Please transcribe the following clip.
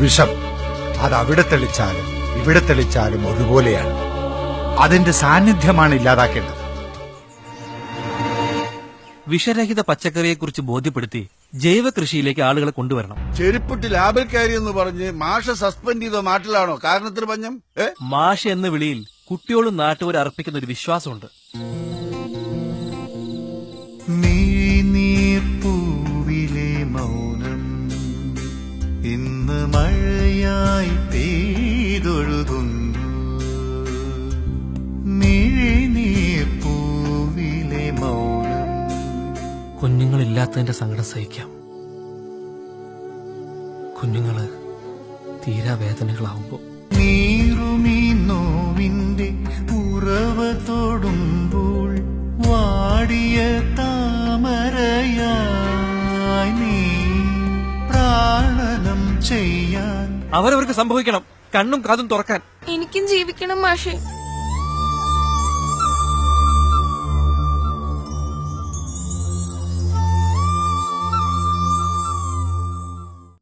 വിഷം അത് അവിടെ തെളിച്ചാലും ഇവിടെ തെളിച്ചാലും ഒരുപോലെയാണ്. അതിന്റെ സാന്നിധ്യമാണ് ഇല്ലാതാക്കേണ്ടത്. വിഷരഹിത പച്ചക്കറിയെക്കുറിച്ച് ബോധ്യപ്പെടുത്തി ജൈവ കൃഷിയിലേക്ക് ആളുകളെ കൊണ്ടുവരണം. ചെരുപ്പിട്ട് ലാബിൽ കയറി എന്ന് പറഞ്ഞ് മാഷ സസ്പെൻഡ് ചെയ്ത നാട്ടിലാണോ കാരണത്തിന് പഞ്ഞം? മാഷ എന്ന വിളിയിൽ കുട്ടിയോടും നാട്ടുകാരും അർപ്പിക്കുന്ന ഒരു വിശ്വാസമുണ്ട്. പൂവിലെ മൗനം ഇന്ന് മഴയായി പെയ്തൊഴുകുന്നു. പൂവിലെ മൗനം. കുഞ്ഞുങ്ങളില്ലാത്തതിന്റെ സങ്കടം സഹിക്കാം. കുഞ്ഞുങ്ങള് തീരാ വേദനകളാവുമ്പോ നീറുമീ നോവിന്റെ ഉറവ തൊടുമ്പോൾ വാടിയ താമരയായി നീ പ്രാണനം ചെയ്യാൻ അവരവർക്ക് സംഭവിക്കണം. കണ്ണും കാതും തുറക്കാൻ. എനിക്കും ജീവിക്കണം മാഷേ.